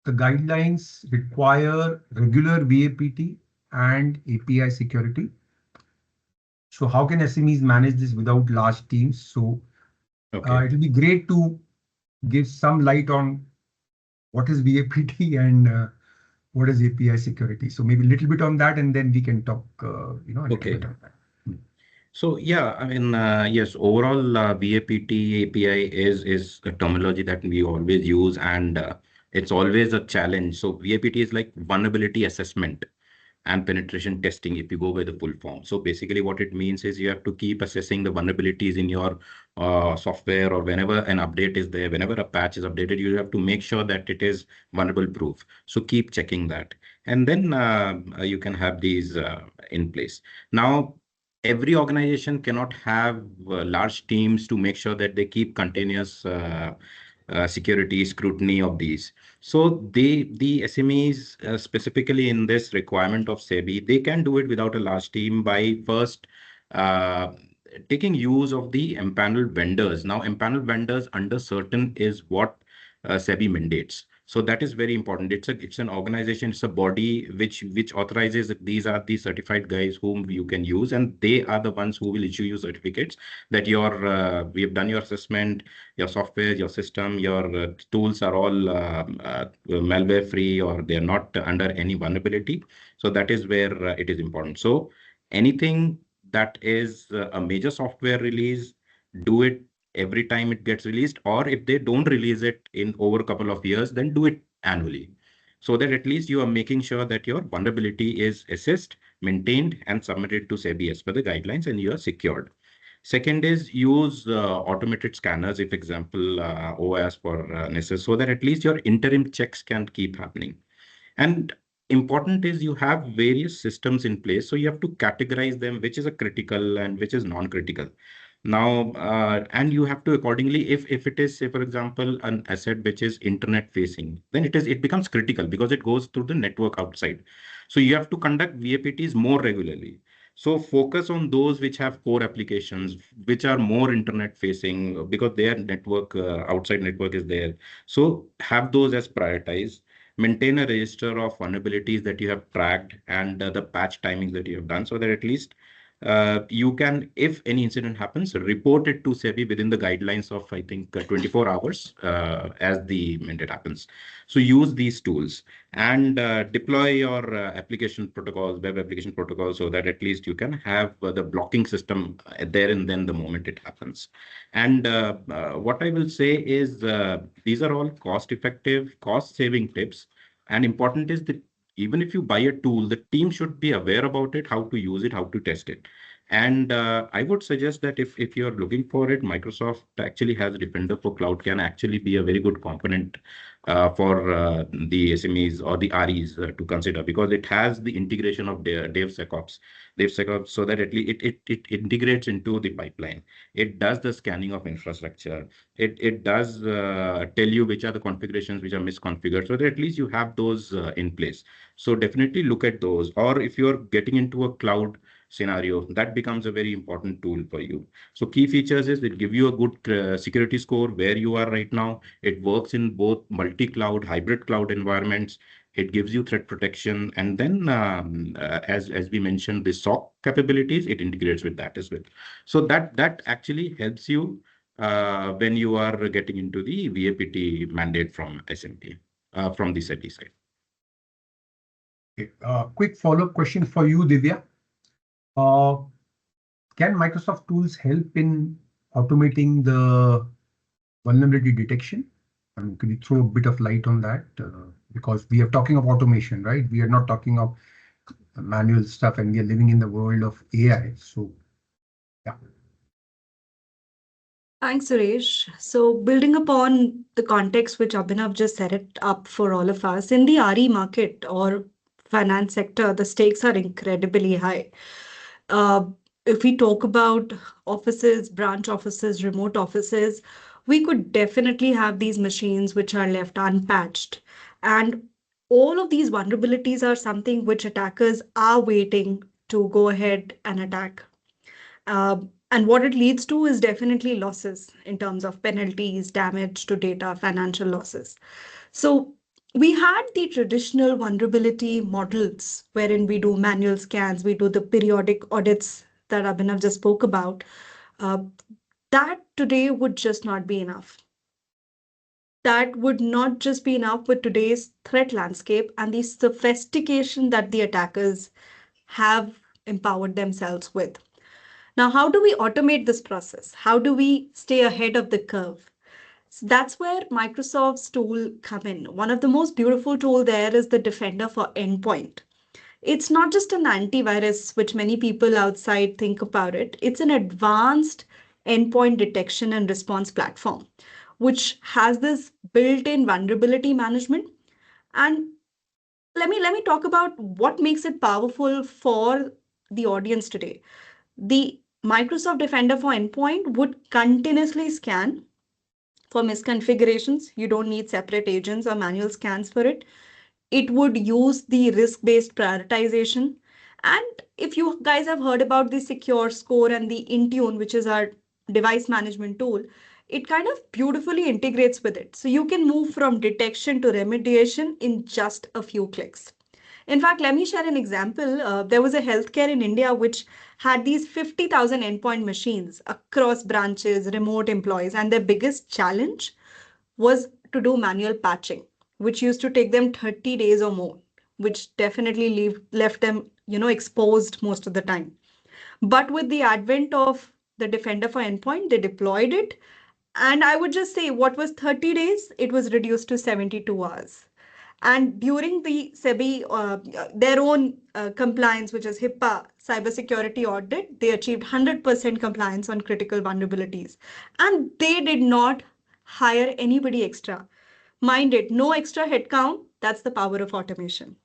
the guidelines require regular VAPT and API security. So how can SMEs manage this without large teams? So Okay. it will be great to give some light on what is VAPT and what is API security. So maybe a little bit on that, and then we can talk, a little Okay. bit on that. So yeah, I mean, yes, overall, VAPT API is a terminology that we always use, and it's always a challenge. So VAPT is like vulnerability assessment and penetration testing, if you go by the full form. So basically, what it means is you have to keep assessing the vulnerabilities in your software, or whenever an update is there, whenever a patch is updated, you have to make sure that it is vulnerable proof. So keep checking that, and then you can have these in place. Now, every organization cannot have large teams to make sure that they keep continuous security scrutiny of these. So the SMEs, specifically in this requirement of SEBI, they can do it without a large team by first uh, taking use of the empaneled vendors. Now, empaneled vendors under certain is what SEBI mandates. So that is very important. It's an organization, it's a body which authorizes that these are the certified guys whom you can use, and they are the ones who will issue you certificates that we have done your assessment, your software, your system, your tools are all malware free, or they are not under any vulnerability. So that is where it is important. So anything that is a major software release, do it every time it gets released, or if they don't release it in over a couple of years, then do it annually, so that at least you are making sure that your vulnerability is assessed, maintained, and submitted to SEBI as per the guidelines, and you are secured. Second is use automated scanners, if example, OAS for NISS, so that at least your interim checks can keep happening. And important is you have various systems in place, so you have to categorize them, which is a critical and which is non-critical. Now, and you have to accordingly, if it is, say, for example, an asset which is internet facing, then it becomes critical because it goes through the network outside. So you have to conduct VAPTs more regularly. So focus on those which have core applications, which are more internet facing because their network, outside network is there. So have those as prioritized. Maintain a register of vulnerabilities that you have tracked, and the patch timings that you have done, so that at least you can, if any incident happens, report it to SEBI within the guidelines of, I think, 24 hours as the mandate happens. So use these tools and deploy your application protocols, web application protocols, so that at least you can have the blocking system there and then the moment it happens. And what I will say is these are all cost-effective, cost-saving tips. And important is that even if you buy a tool, the team should be aware about it, how to use it, how to test it. And I would suggest that if you're looking for it, Microsoft actually has Defender for Cloud, can actually be a very good component for the SMEs or the REs to consider, because it has the integration of DevSecOps, so that at least it integrates into the pipeline. It does the scanning of infrastructure. It does tell you which are the configurations which are misconfigured, so that at least you have those in place. So definitely look at those. Or if you're getting into a cloud scenario, that becomes a very important tool for you. So key features is it give you a good security score where you are right now. It works in both multi-cloud, hybrid cloud environments. It gives you threat protection, and then as we mentioned, the SOC capabilities, it integrates with that as well. So that actually helps you when you are getting into the VAPT mandate from SMP, from the SEBI side. Okay. Quick follow-up question for you, Divya. Uh, can Microsoft tools help in automating the vulnerability detection? Could you throw a bit of light on that? Because we are talking of automation, right? We are not talking of manual stuff, and we are living in the world of AI. So, yeah. Thanks, Suresh. So, building upon the context which Abhinav just set it up for all of us, in the RE market or finance sector, the stakes are incredibly high. Uh, if we talk about offices, branch offices, remote offices, we could definitely have these machines which are left unpatched. And all of these vulnerabilities are something which attackers are waiting to go ahead and attack. And what it leads to is definitely losses in terms of penalties, damage to data, financial losses. So We had the traditional vulnerability models wherein we do manual scans, we do the periodic audits that Abhinav just spoke about. Uh, that today would just not be enough. That would not just be enough with today's threat landscape and the sophistication that the attackers have empowered themselves with. Now, how do we automate this process? How do we stay ahead of the curve? So that's where Microsoft's tool come in. One of the most beautiful tool there is the Defender for Endpoint. It's not just an antivirus, which many people outside think about it. It's an advanced endpoint detection and response platform, which has this built-in vulnerability management. And let me talk about what makes it powerful for the audience today. The Microsoft Defender for Endpoint would continuously scan for misconfigurations. You don't need separate agents or manual scans for it. It would use the risk-based prioritization. And if you guys have heard about the Secure Score and the Intune, which is our device management tool, it kind of beautifully integrates with it. So you can move from detection to remediation in just a few clicks. In fact, let me share an example. There was a healthcare in India which had these 50,000 endpoint machines across branches, remote employees, and their biggest challenge was to do manual patching, which used to take them 30 days or more, which definitely left them, exposed most of the time. But with the advent of the Defender for Endpoint, they deployed it. And I would just say what was 30 days, it was reduced to 72 hours. And during the SEBI, their own compliance, which is HIPAA cybersecurity audit, they achieved 100% compliance on critical vulnerabilities. And they did not hire anybody extra. Mind it, no extra headcount. That's the power of automation.